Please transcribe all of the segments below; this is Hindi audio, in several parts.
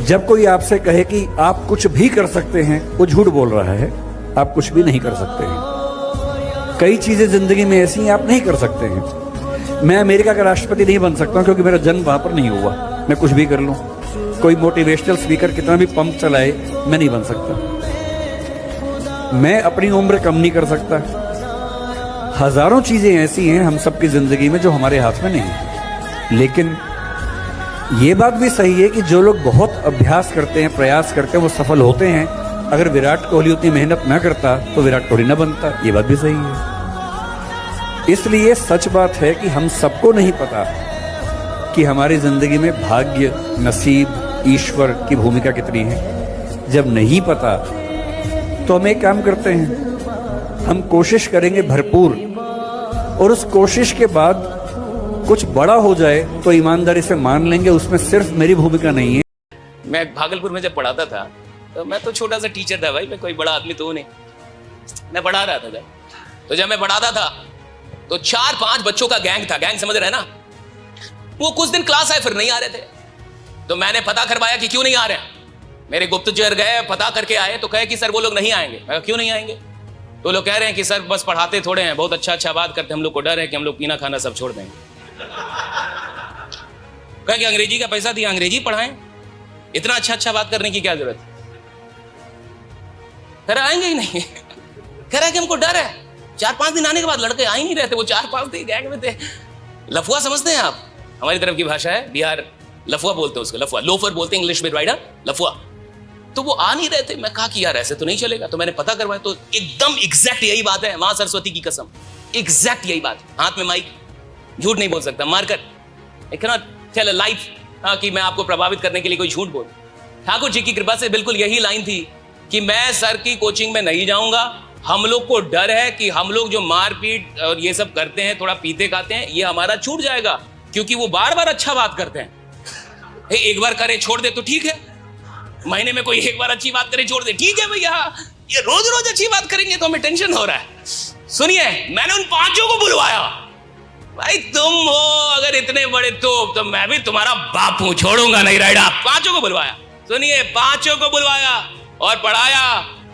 जब कोई आपसे कहे कि आप कुछ भी कर सकते हैं, वो झूठ बोल रहा है। आप कुछ भी नहीं कर सकते हैं। कई चीजें जिंदगी में ऐसी हैं आप नहीं कर सकते हैं। मैं अमेरिका का राष्ट्रपति नहीं बन सकता क्योंकि मेरा जन्म वहां पर नहीं हुआ। मैं कुछ भी कर लूं, कोई मोटिवेशनल स्पीकर कितना भी पंप चलाए, मैं नहीं बन सकता। मैं अपनी उम्र कम नहीं कर सकता। हजारों चीजें ऐसी हैं हम सबकी जिंदगी में जो हमारे हाथ में नहीं। लेकिन ये बात भी सही है कि जो लोग बहुत अभ्यास करते हैं, प्रयास करते हैं, वो सफल होते हैं। अगर विराट कोहली उतनी मेहनत ना करता तो विराट कोहली ना बनता। ये बात भी सही है। इसलिए सच बात है कि हम सबको नहीं पता कि हमारी जिंदगी में भाग्य, नसीब, ईश्वर की भूमिका कितनी है। जब नहीं पता तो हम एक काम करते हैं, हम कोशिश करेंगे भरपूर, और उस कोशिश के बाद कुछ बड़ा हो जाए तो ईमानदारी से मान लेंगे उसमें सिर्फ मेरी भूमिका नहीं है। मैं भागलपुर में जब पढ़ाता था तो मैं तो छोटा सा टीचर था भाई, मैं कोई बड़ा आदमी तो नहीं। मैं पढ़ा रहा था तो जब मैं पढ़ाता था तो 4-5 बच्चों का गैंग था। गैंग समझ रहे हैं ना? वो कुछ दिन क्लास आए फिर नहीं आ रहे थे, तो मैंने पता करवाया कि क्यों नहीं आ रहे। मेरे गुप्तचर गए, पता करके आए तो कहे कि सर वो लोग नहीं आएंगे। मैं क्यों नहीं आएंगे? तो लोग कह रहे हैं कि सर बस पढ़ाते थोड़े हैं, बहुत अच्छा बात करते हैं, हम लोग को डर है कि हम लोग पीना खाना सब छोड़ देंगे। कहे कि अंग्रेजी का पैसा दिया, अंग्रेजी पढ़ाएं, इतना अच्छा बात करने की क्या जरूरत है? कह रहा आएंगे ही नहीं। कह रहा है कि हमको डर है। 4-5 दिन आने के बाद लड़के आ ही नहीं रहते। वो 4-5 दिन गैंग में थे। लफुआ समझते हैं आप? हमारी तरफ की भाषा है, बिहार लफुआ बोलते हैं उसको। लफुआ, लोफर बोलते हैं इंग्लिश में, राइडर, लफुआ। तो वो आ नहीं रहे थे। मैं कहा कि यार ऐसे तो नहीं चलेगा। तो मैंने पता करवाया तो एकदम एग्जैक्ट यही बात है। मां सरस्वती की कसम, एग्जैक्ट यही बात। हाथ में माइक, झूठ नहीं बोल सकता, मारकर। I can not tell a life कि मैं आपको प्रभावित करने के लिए कोई झूठ बोल। ठाकुर जी की कृपा से बिल्कुल यही लाइन थी कि मैं सर की कोचिंग में नहीं जाऊंगा। हम लोग को डर है कि हम लोग जो मारपीट और ये सब करते हैं, थोड़ा पीते खाते हैं, ये हमारा छूट जाएगा, क्योंकि वो बार बार अच्छा बात करते हैं। एक बार करे छोड़ दे तो ठीक है, महीने में कोई एक बार अच्छी बात करे छोड़ दे ठीक है भैया। ये रोज रोज अच्छी बात करेंगे तो हमें टेंशन हो रहा है। सुनिए, मैंने उन 5 को बुलवाया। भाई तुम हो अगर इतने बड़े तो मैं भी तुम्हारा बाप हूं, छोड़ूंगा नहीं राइडा। 5 को बुलवाया। सुनिए, 5 को बुलवाया और पढ़ाया,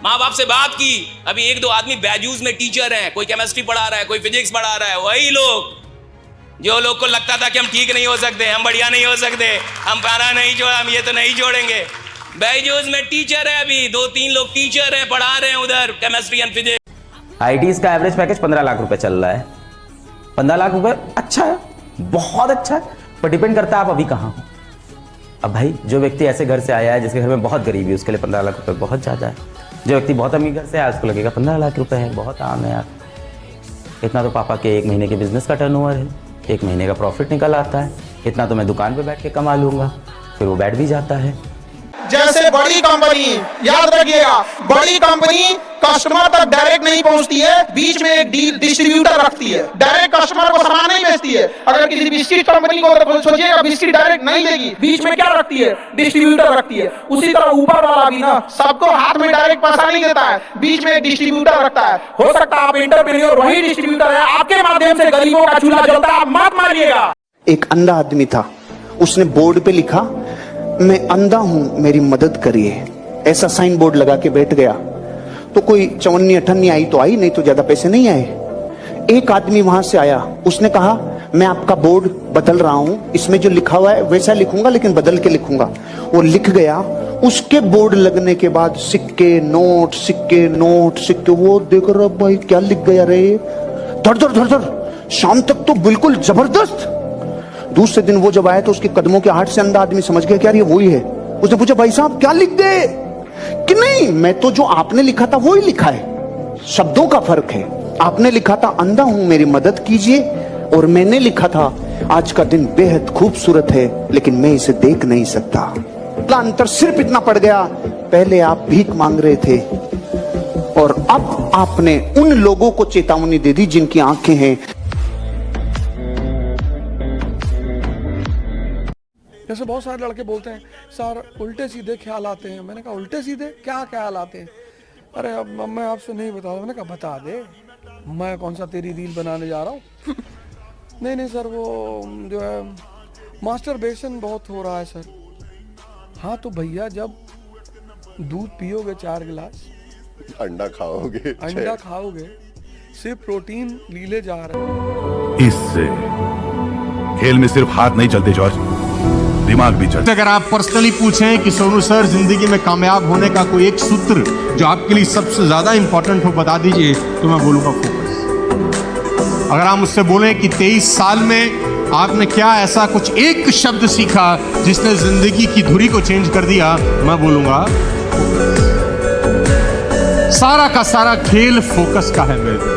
माँ बाप से बात की। अभी 1-2 आदमी बैजूस में टीचर हैं, कोई केमिस्ट्री पढ़ा रहा है, कोई फिजिक्स पढ़ा रहा है। वही लोग जो लोग को लगता था कि हम ठीक नहीं हो सकते, हम बढ़िया नहीं हो सकते, हम पारा नहीं छोड़ा, हम ये तो नहीं छोड़ेंगे। बैजूस में टीचर है, अभी 2-3 लोग टीचर हैं, पढ़ा रहे हैं उधर केमिस्ट्री एंड फिजिक्स। आईटीज का एवरेज पैकेज 15 लाख रुपए चल रहा है। 15 लाख रुपए अच्छा है, बहुत अच्छा है, पर डिपेंड करता है आप अभी कहाँ हो। अब भाई जो व्यक्ति ऐसे घर से आया है जिसके घर में बहुत गरीबी है, उसके लिए 15 लाख रुपए बहुत ज़्यादा है। जो व्यक्ति बहुत अमीर घर से आया उसको लगेगा 15 लाख रुपए है, बहुत आम है यार। इतना तो पापा के 1 महीने के बिजनेस का टर्नओवर है, 1 महीने का प्रॉफिट निकल आता है। इतना तो मैं दुकान पे बैठ के कमा लूंगा। फिर वो बैठ भी जाता है। जैसे बड़ी कंपनी, याद रखिएगा, बड़ी कंपनी कस्टमर तक डायरेक्ट नहीं पहुंचती है, बीच में एक डिस्ट्रीब्यूटर रखती है। डायरेक्ट कस्टमर को सामान नहीं बेचती है। अगर किसी बिस्किट कंपनी को सोचिएगा बिस्किट डायरेक्ट नहीं देगी, बीच में क्या रखती है? डिस्ट्रीब्यूटर रखती है। उसी तरह ऊपर वाला भी ना सबको हाथ में डायरेक्ट पैसा नहीं देता है, बीच में एक डिस्ट्रीब्यूटर रखता है। हो सकता है आप एंटरप्रेन्योर वही डिस्ट्रीब्यूटर है, आपके माध्यम से गरीबों का चूल्हा जलता है, आप मत मारिएगा। एक अंधा आदमी था, उसने बोर्ड पे लिखा, मैं अंधा हूं मेरी मदद करिए। ऐसा साइन बोर्ड लगा के बैठ गया। तो कोई 54-58 आई तो आई, नहीं तो ज्यादा पैसे नहीं आए। एक आदमी वहां से आया, उसने कहा मैं आपका बोर्ड बदल रहा हूं, इसमें जो लिखा हुआ है वैसा लिखूंगा लेकिन बदल के लिखूंगा। वो लिख गया। उसके बोर्ड लगने के बाद सिक्के नोट, सिक्के नोट, सिक्के। वो देख रहा भाई क्या लिख गया रे, धड़ धड़ धड़ धड़। शाम तक तो बिल्कुल जबरदस्त। दूसरे दिन वो जब आया तो उसके कदमों के हाथ से अंधा आदमी समझ गया कि यार ये वही है। उसने पूछा भाई साहब क्या लिख गए? कि नहीं, मैं तो जो आपने लिखा था वो ही लिखा है, शब्दों का फर्क है। आपने लिखा था अंधा हूं मेरी मदद कीजिए, और मैंने लिखा था आज का दिन बेहद खूबसूरत है लेकिन मैं इसे देख नहीं सकता। अंतर सिर्फ इतना पड़ गया, पहले आप भीख मांग रहे थे और अब आपने उन लोगों को चेतावनी दे दी जिनकी आंखें हैं। जैसे बहुत सारे लड़के बोलते हैं सर उल्टे सीधे ख्याल आते हैं। मैंने कहा उल्टे सीधे क्या ख्याल आते हैं? अरे अब मैं आपसे नहीं बता रहा। मैंने कहा बता दे, मैं कौन सा तेरी रील बनाने जा रहा हूँ। नहीं सर, वो जो है मास्टरबेशन बहुत हो रहा है सर। हाँ तो भैया जब दूध पियोगे 4 गिलास, अंडा खाओगे, अंडा खाओगे, सिर्फ प्रोटीन लीले जा रहे हैं। इससे खेल में सिर्फ हाथ नहीं चलते जॉर्ज, दिमाग भी चलता। अगर आप पर्सनली पूछें कि सोनू सर जिंदगी में कामयाब होने का कोई एक सूत्र जो आपके लिए सबसे ज्यादा इंपॉर्टेंट हो बता दीजिए, तो मैं बोलूंगा फोकस। अगर आप मुझसे बोलें कि 23 साल में आपने क्या ऐसा कुछ एक शब्द सीखा जिसने जिंदगी की धुरी को चेंज कर दिया, मैं बोलूंगा सारा का सारा खेल फोकस का है मेरे।